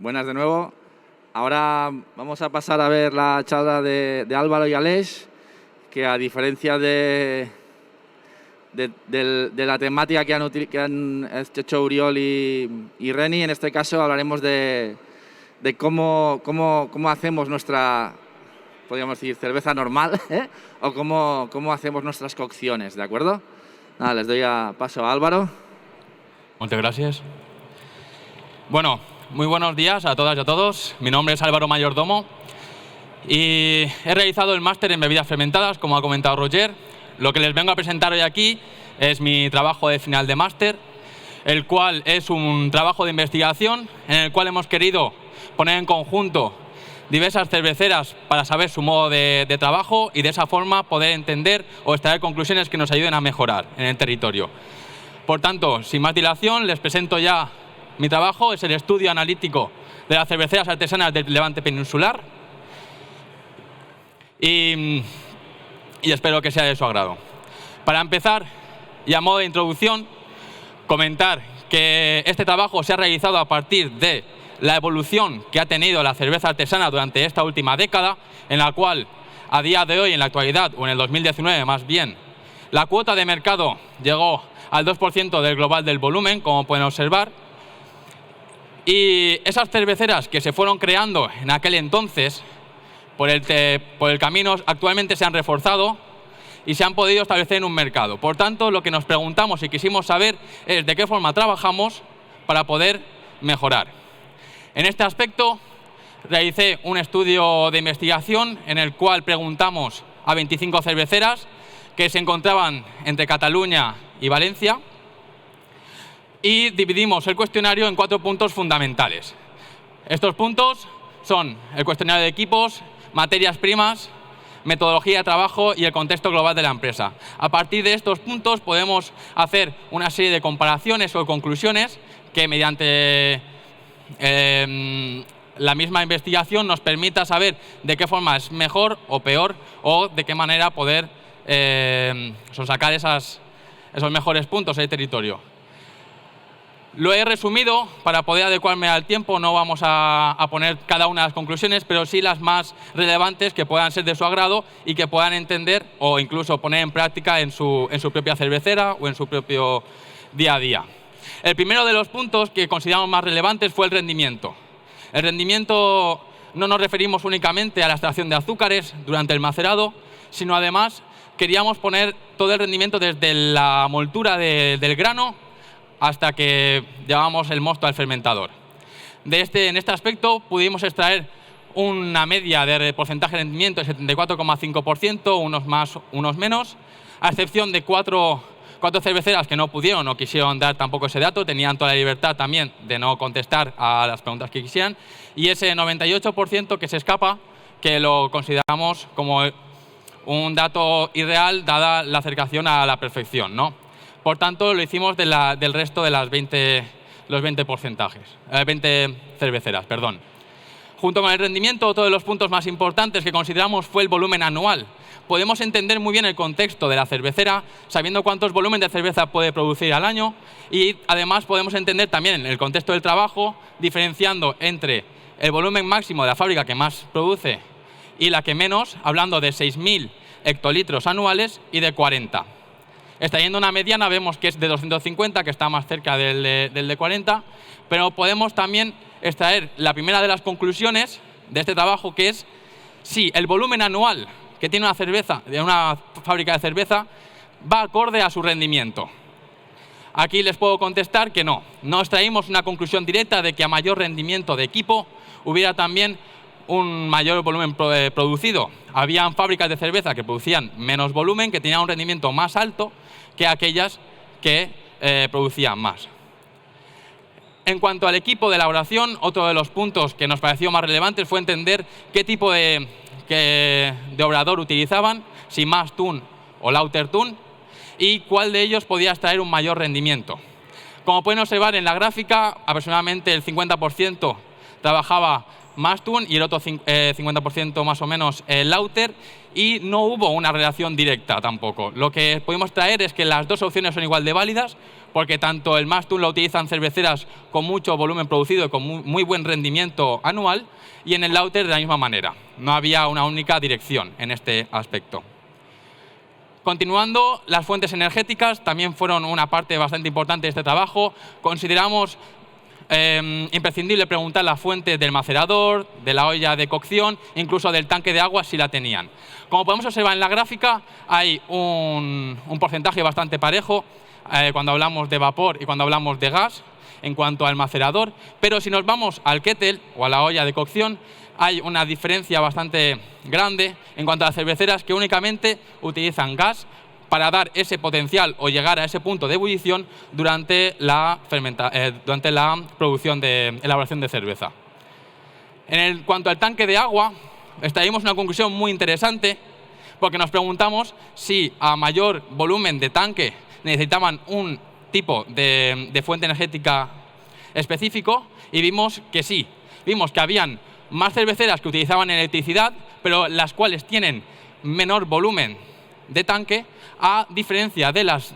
Buenas de nuevo. Ahora vamos a pasar a ver la charla de Álvaro y Aleix, que a diferencia de la temática que han hecho Oriol y Reni, en este caso hablaremos de cómo hacemos nuestra, podríamos decir, cerveza normal, o cómo hacemos nuestras cocciones, ¿de acuerdo? Nada, les doy paso a Álvaro. Muchas gracias. Bueno, muy buenos días a todas y a todos. Mi nombre es Álvaro Mayordomo y he realizado el máster en bebidas fermentadas, como ha comentado Roger. Lo que les vengo a presentar hoy aquí es mi trabajo de final de máster, el cual es un trabajo de investigación en el cual hemos querido poner en conjunto diversas cerveceras para saber su modo de trabajo y de esa forma poder entender o extraer conclusiones que nos ayuden a mejorar en el territorio. Por tanto, sin más dilación, les presento ya mi trabajo. Es el estudio analítico de las cerveceras artesanas del Levante peninsular y espero que sea de su agrado. Para empezar, y a modo de introducción, comentar que este trabajo se ha realizado a partir de la evolución que ha tenido la cerveza artesana durante esta última década, en la cual, a día de hoy, en la actualidad, o en el 2019 más bien, la cuota de mercado llegó al 2% del global del volumen, como pueden observar, y esas cerveceras que se fueron creando en aquel entonces, por el camino, actualmente se han reforzado y se han podido establecer en un mercado. Por tanto, lo que nos preguntamos y quisimos saber es de qué forma trabajamos para poder mejorar. En este aspecto, realicé un estudio de investigación en el cual preguntamos a 25 cerveceras que se encontraban entre Cataluña y Valencia y dividimos el cuestionario en 4 puntos fundamentales. Estos puntos son el cuestionario de equipos, materias primas, metodología de trabajo y el contexto global de la empresa. A partir de estos puntos podemos hacer una serie de comparaciones o conclusiones que mediante la misma investigación nos permita saber de qué forma es mejor o peor o de qué manera poder sacar esos mejores puntos del territorio. Lo he resumido para poder adecuarme al tiempo. No vamos a poner cada una de las conclusiones, pero sí las más relevantes que puedan ser de su agrado y que puedan entender o incluso poner en práctica en su propia cervecera o en su propio día a día. El primero de los puntos que consideramos más relevantes fue el rendimiento. El rendimiento no nos referimos únicamente a la extracción de azúcares durante el macerado, sino además queríamos poner todo el rendimiento desde la moltura del grano hasta que llevamos el mosto al fermentador. En este aspecto pudimos extraer una media de porcentaje de rendimiento de 74,5%, unos más, unos menos, a excepción de cuatro cerveceras que no pudieron, no quisieron dar tampoco ese dato, tenían toda la libertad también de no contestar a las preguntas que quisieran, y ese 98% que se escapa, que lo consideramos como un dato irreal dada la acercación a la perfección, ¿no? Por tanto, lo hicimos del resto de los 20 cerveceras. Perdón. Junto con el rendimiento, otro de los puntos más importantes que consideramos fue el volumen anual. Podemos entender muy bien el contexto de la cervecera, sabiendo cuántos volúmenes de cerveza puede producir al año, y además podemos entender también el contexto del trabajo, diferenciando entre el volumen máximo de la fábrica que más produce y la que menos, hablando de 6.000 hectolitros anuales y de 40. Extrayendo una mediana vemos que es de 250, que está más cerca del de 40, pero podemos también extraer la primera de las conclusiones de este trabajo, que es si el volumen anual que tiene una fábrica de cerveza va acorde a su rendimiento. Aquí les puedo contestar que no. No extraímos una conclusión directa de que a mayor rendimiento de equipo hubiera también un mayor volumen producido. Habían fábricas de cerveza que producían menos volumen, que tenían un rendimiento más alto que aquellas que producían más. En cuanto al equipo de elaboración, otro de los puntos que nos pareció más relevantes fue entender qué tipo de obrador utilizaban, si Mass Tun o Lauter Tun, y cuál de ellos podía extraer un mayor rendimiento. Como pueden observar en la gráfica, aproximadamente el 50% trabajaba Mastun y el otro 50% más o menos Lauter, y no hubo una relación directa tampoco. Lo que pudimos traer es que las dos opciones son igual de válidas, porque tanto el Mastun lo utilizan cerveceras con mucho volumen producido y con muy buen rendimiento anual, y en el Lauter de la misma manera. No había una única dirección en este aspecto. Continuando, las fuentes energéticas también fueron una parte bastante importante de este trabajo. Consideramos imprescindible preguntar la fuente del macerador, de la olla de cocción, incluso del tanque de agua si la tenían. Como podemos observar en la gráfica, hay un porcentaje bastante parejo cuando hablamos de vapor y cuando hablamos de gas en cuanto al macerador, pero si nos vamos al kettle o a la olla de cocción, hay una diferencia bastante grande en cuanto a las cerveceras que únicamente utilizan gas para dar ese potencial o llegar a ese punto de ebullición durante la producción de elaboración de cerveza. En cuanto al tanque de agua, extraímos una conclusión muy interesante, porque nos preguntamos si a mayor volumen de tanque necesitaban un tipo de fuente energética específico, y vimos que sí. Vimos que habían más cerveceras que utilizaban electricidad, pero las cuales tienen menor volumen de tanque, a diferencia de las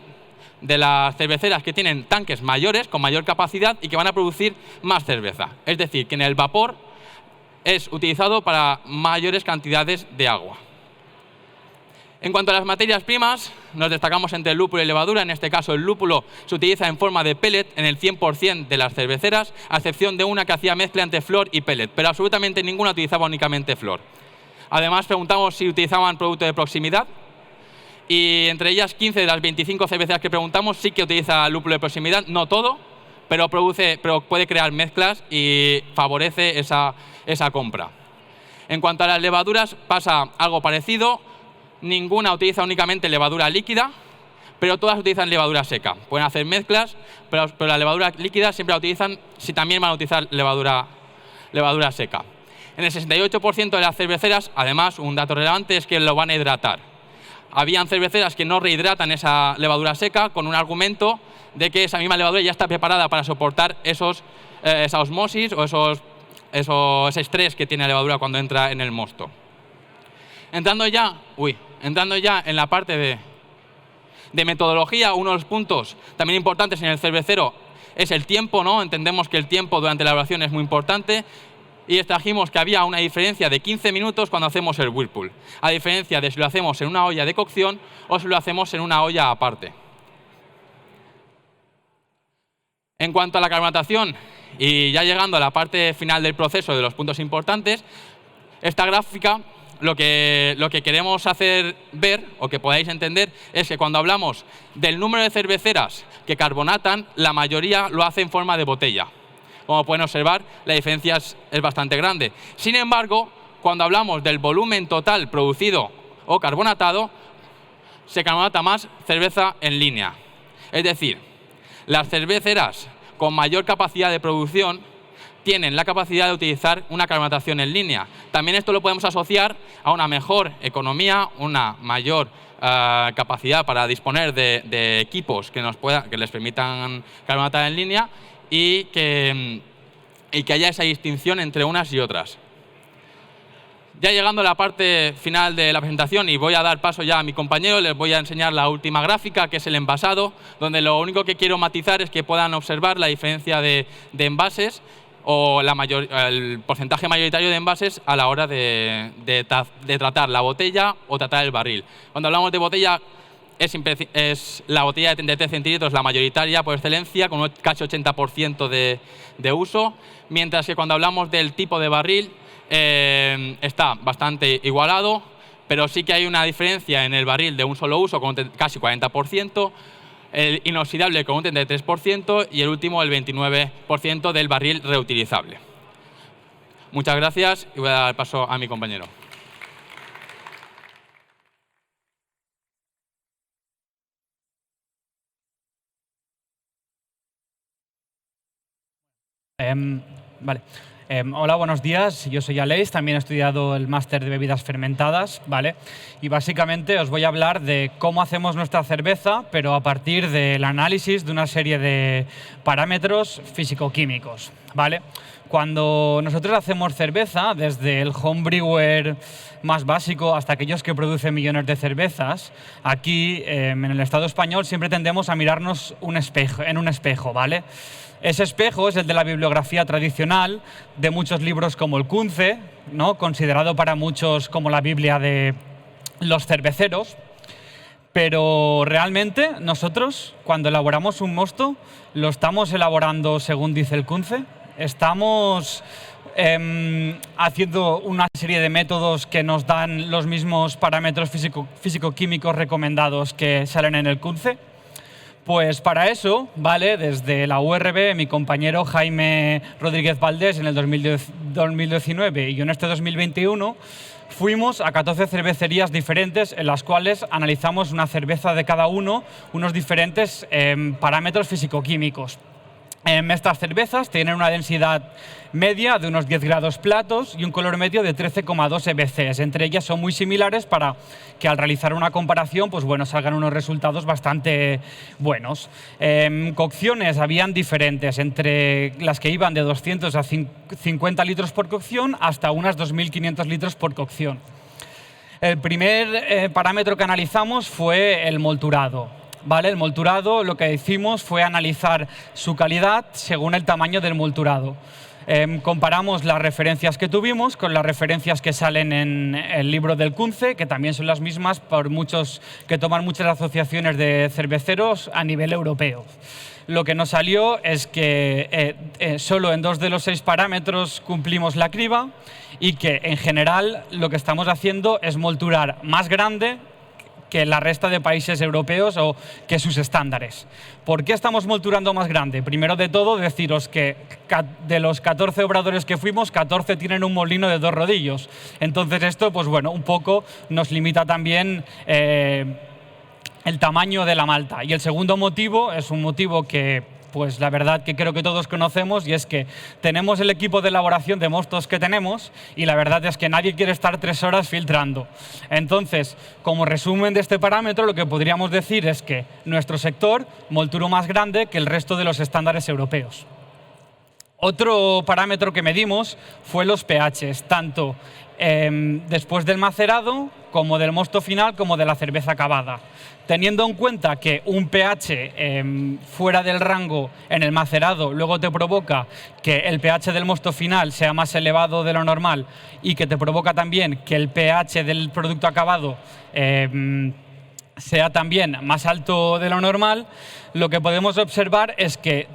cerveceras que tienen tanques mayores, con mayor capacidad y que van a producir más cerveza. Es decir, que en el vapor es utilizado para mayores cantidades de agua. En cuanto a las materias primas, nos destacamos entre el lúpulo y levadura. En este caso, el lúpulo se utiliza en forma de pellet en el 100% de las cerveceras, a excepción de una que hacía mezcla entre flor y pellet, pero absolutamente ninguna utilizaba únicamente flor. Además, preguntamos si utilizaban producto de proximidad, y entre ellas 15 de las 25 cerveceras que preguntamos sí que utiliza lúpulo de proximidad, no todo, pero puede crear mezclas y favorece esa compra. En cuanto a las levaduras, pasa algo parecido. Ninguna utiliza únicamente levadura líquida, pero todas utilizan levadura seca. Pueden hacer mezclas, pero la levadura líquida siempre la utilizan si también van a utilizar levadura seca. En el 68% de las cerveceras, además, un dato relevante es que lo van a hidratar. Habían cerveceras que no rehidratan esa levadura seca con un argumento de que esa misma levadura ya está preparada para soportar esa osmosis o ese estrés que tiene la levadura cuando entra en el mosto. Entrando ya en la parte de metodología, uno de los puntos también importantes en el cervecero es el tiempo, ¿no? Entendemos que el tiempo durante la elaboración es muy importante, y extrajimos que había una diferencia de 15 minutos cuando hacemos el whirlpool, a diferencia de si lo hacemos en una olla de cocción o si lo hacemos en una olla aparte. En cuanto a la carbonatación, y ya llegando a la parte final del proceso de los puntos importantes, esta gráfica lo que queremos hacer ver, o que podáis entender, es que cuando hablamos del número de cerveceras que carbonatan, la mayoría lo hace en forma de botella. Como pueden observar, la diferencia es bastante grande. Sin embargo, cuando hablamos del volumen total producido o carbonatado, se carbonata más cerveza en línea. Es decir, las cerveceras con mayor capacidad de producción tienen la capacidad de utilizar una carbonatación en línea. También esto lo podemos asociar a una mejor economía, una mayor capacidad para disponer de equipos que les permitan carbonatar en línea, y que haya esa distinción entre unas y otras. Ya llegando a la parte final de la presentación, y voy a dar paso ya a mi compañero, les voy a enseñar la última gráfica, que es el envasado, donde lo único que quiero matizar es que puedan observar la diferencia de envases o el porcentaje mayoritario de envases a la hora de tratar la botella o tratar el barril. Cuando hablamos de botella, es la botella de 33 centilitros la mayoritaria por excelencia, con un casi 80% de uso, mientras que cuando hablamos del tipo de barril está bastante igualado, pero sí que hay una diferencia en el barril de un solo uso con casi 40%, el inoxidable con un 33% y el último el 29% del barril reutilizable. Muchas gracias y voy a dar paso a mi compañero. Vale. Hola, buenos días. Yo soy Aleix, también he estudiado el máster de bebidas fermentadas, ¿vale? Y básicamente os voy a hablar de cómo hacemos nuestra cerveza, pero a partir del análisis de una serie de parámetros físico-químicos, ¿vale? Cuando nosotros hacemos cerveza, desde el homebrewer más básico hasta aquellos que producen millones de cervezas, aquí en el Estado español siempre tendemos a mirarnos en un espejo, ¿vale? Ese espejo es el de la bibliografía tradicional de muchos libros como el Kunze, ¿no? Considerado para muchos como la Biblia de los cerveceros. Pero realmente nosotros, cuando elaboramos un mosto, lo estamos elaborando según dice el Kunze. Estamos haciendo una serie de métodos que nos dan los mismos parámetros físico-químicos recomendados que salen en el Kunze. Pues para eso, ¿vale? Desde la URB, mi compañero Jaime Rodríguez Valdés en el 2019 y yo en este 2021, fuimos a 14 cervecerías diferentes en las cuales analizamos una cerveza de cada uno, unos diferentes parámetros físico-químicos. Estas cervezas tienen una densidad media de unos 10 grados platos y un color medio de 13,2 EBCs. Entre ellas son muy similares para que al realizar una comparación, pues bueno, salgan unos resultados bastante buenos. Cocciones habían diferentes, entre las que iban de 200 a 50 litros por cocción hasta unas 2.500 litros por cocción. El primer parámetro que analizamos fue el molturado. ¿Vale? El molturado, lo que hicimos fue analizar su calidad según el tamaño del molturado. Comparamos las referencias que tuvimos con las referencias que salen en el libro del Kunze, que también son las mismas por muchos que toman muchas asociaciones de cerveceros a nivel europeo. Lo que nos salió es que solo en 2 de los 6 parámetros cumplimos la criba y que en general lo que estamos haciendo es molturar más grande que la resta de países europeos o que sus estándares. ¿Por qué estamos molturando más grande? Primero de todo, deciros que de los 14 obradores que fuimos, 14 tienen un molino de 2 rodillos. Entonces esto, pues bueno, un poco nos limita también el tamaño de la malta. Y el segundo motivo es un motivo que pues la verdad que creo que todos conocemos, y es que tenemos el equipo de elaboración de mostos que tenemos y la verdad es que nadie quiere estar 3 horas filtrando. Entonces, como resumen de este parámetro, lo que podríamos decir es que nuestro sector molturó más grande que el resto de los estándares europeos. Otro parámetro que medimos fue los pHs, tanto después del macerado, como del mosto final, como de la cerveza acabada. Teniendo en cuenta que un pH fuera del rango en el macerado luego te provoca que el pH del mosto final sea más elevado de lo normal y que te provoca también que el pH del producto acabado sea también más alto de lo normal, lo que podemos observar es que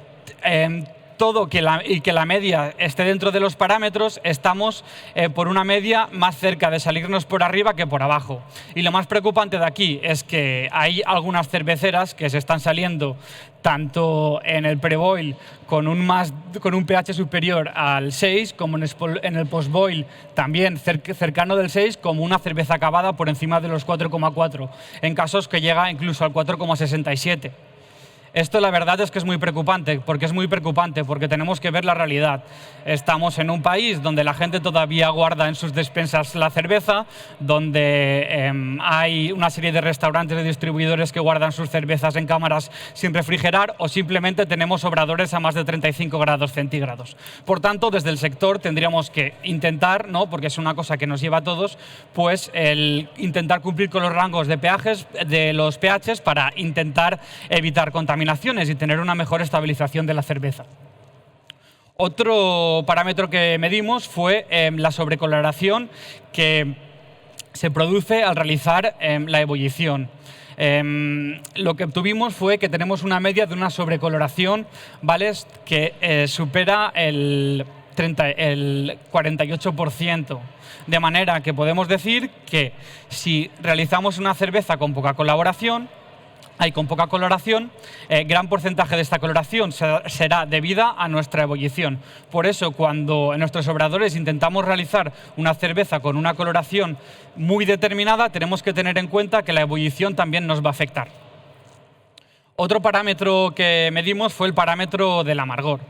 que la media esté dentro de los parámetros, estamos por una media más cerca de salirnos por arriba que por abajo. Y lo más preocupante de aquí es que hay algunas cerveceras que se están saliendo tanto en el pre-boil con un pH superior al 6, como en el post-boil también cercano del 6, como una cerveza acabada por encima de los 4,4, en casos que llega incluso al 4,67. Esto la verdad es que es muy preocupante, porque tenemos que ver la realidad. Estamos en un país donde la gente todavía guarda en sus despensas la cerveza, donde hay una serie de restaurantes y distribuidores que guardan sus cervezas en cámaras sin refrigerar, o simplemente tenemos obradores a más de 35 grados centígrados. Por tanto, desde el sector tendríamos que intentar, ¿no?, porque es una cosa que nos lleva a todos, pues intentar cumplir con los rangos de los pHs para intentar evitar contaminaciones y tener una mejor estabilización de la cerveza. Otro parámetro que medimos fue la sobrecoloración que se produce al realizar la ebullición. Lo que obtuvimos fue que tenemos una media de una sobrecoloración, ¿vale?, que supera el 48%. De manera que podemos decir que si realizamos una cerveza con poca coloración, gran porcentaje de esta coloración será debida a nuestra ebullición. Por eso, cuando en nuestros obradores intentamos realizar una cerveza con una coloración muy determinada, tenemos que tener en cuenta que la ebullición también nos va a afectar. Otro parámetro que medimos fue el parámetro del amargor.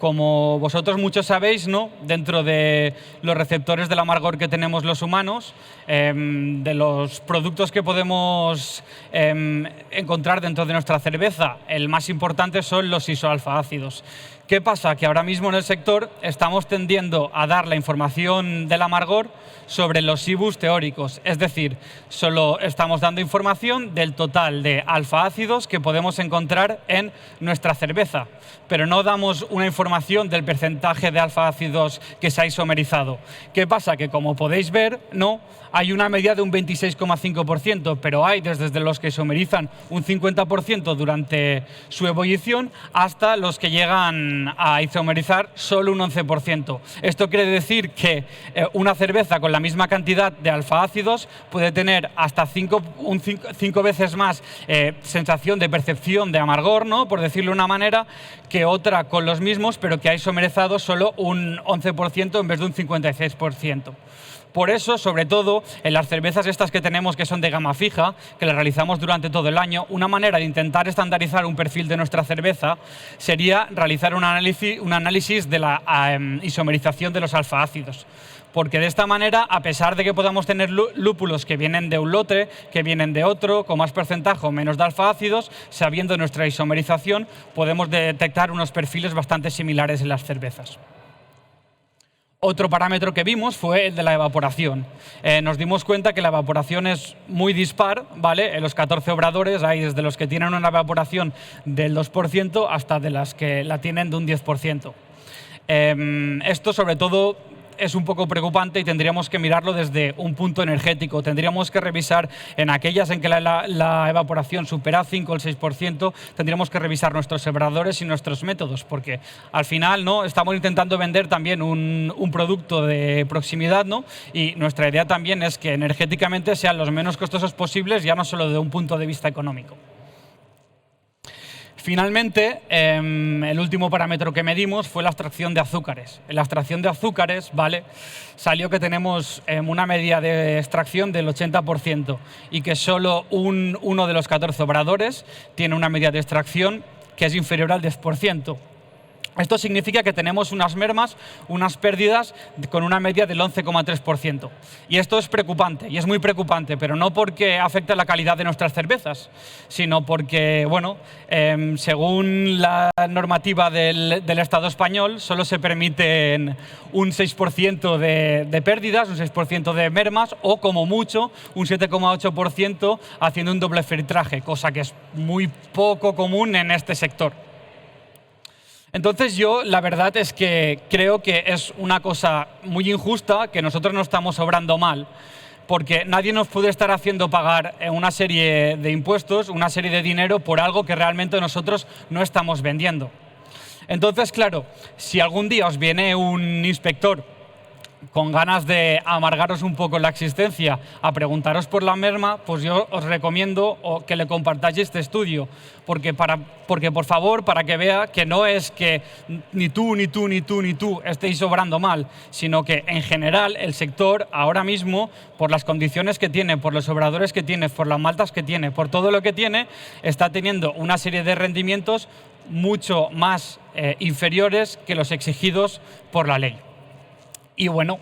Como vosotros muchos sabéis, ¿no?, dentro de los receptores del amargor que tenemos los humanos, de los productos que podemos encontrar dentro de nuestra cerveza, el más importante son los isoalfa-ácidos, ¿Qué pasa? Que ahora mismo en el sector estamos tendiendo a dar la información del amargor sobre los IBUs teóricos, es decir, solo estamos dando información del total de alfa-ácidos que podemos encontrar en nuestra cerveza, pero no damos una información del porcentaje de alfa-ácidos que se ha isomerizado. ¿Qué pasa? Que como podéis ver, no hay una media de un 26,5%, pero hay desde los que isomerizan un 50% durante su ebullición hasta los que llegan a isomerizar solo un 11%. Esto quiere decir que una cerveza con la misma cantidad de alfa-ácidos puede tener hasta 5 veces más sensación de percepción de amargor, ¿no?, por decirlo de una manera, que otra con los mismos, pero que ha isomerizado solo un 11% en vez de un 56%. Por eso, sobre todo, en las cervezas estas que tenemos que son de gama fija, que las realizamos durante todo el año, una manera de intentar estandarizar un perfil de nuestra cerveza sería realizar un análisis de la isomerización de los alfa-ácidos. Porque de esta manera, a pesar de que podamos tener lúpulos que vienen de un lote, que vienen de otro, con más porcentaje o menos de alfa-ácidos, sabiendo nuestra isomerización, podemos detectar unos perfiles bastante similares en las cervezas. Otro parámetro que vimos fue el de la evaporación. Nos dimos cuenta que la evaporación es muy dispar, ¿vale? En los 14 obradores hay desde los que tienen una evaporación del 2% hasta de las que la tienen de un 10%. Esto, sobre todo, es un poco preocupante y tendríamos que mirarlo desde un punto energético. Tendríamos que revisar en aquellas en que la evaporación supera 5 o el 6%, tendríamos que revisar nuestros obradores y nuestros métodos, porque al final, ¿no?, estamos intentando vender también un producto de proximidad, ¿no?, y nuestra idea también es que energéticamente sean los menos costosos posibles, ya no solo de un punto de vista económico. Finalmente, el último parámetro que medimos fue la extracción de azúcares. En la extracción de azúcares, ¿vale?, salió que tenemos una media de extracción del 80% y que solo uno de los 14 obradores tiene una media de extracción que es inferior al 10%. Esto significa que tenemos unas mermas, unas pérdidas con una media del 11,3%. Y esto es preocupante, y es muy preocupante, pero no porque afecte la calidad de nuestras cervezas, sino porque, bueno, según la normativa del Estado español, solo se permiten un 6% de pérdidas, un 6% de mermas, o como mucho, un 7,8% haciendo un doble filtraje, cosa que es muy poco común en este sector. Entonces yo, la verdad es que creo que es una cosa muy injusta que nosotros no estamos obrando mal, porque nadie nos puede estar haciendo pagar una serie de impuestos, una serie de dinero por algo que realmente nosotros no estamos vendiendo. Entonces, claro, si algún día os viene un inspector con ganas de amargaros un poco la existencia, a preguntaros por la merma, pues yo os recomiendo que le compartáis este estudio, porque por favor, para que vea que no es que ni tú estéis obrando mal, sino que en general el sector ahora mismo, por las condiciones que tiene, por los obradores que tiene, por las maltas que tiene, por todo lo que tiene, está teniendo una serie de rendimientos mucho más inferiores que los exigidos por la ley. Y bueno,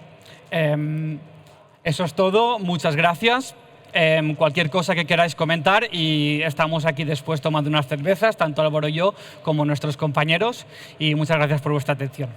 eso es todo. Muchas gracias. Cualquier cosa que queráis comentar y estamos aquí después tomando unas cervezas, tanto Álvaro y yo como nuestros compañeros. Y muchas gracias por vuestra atención.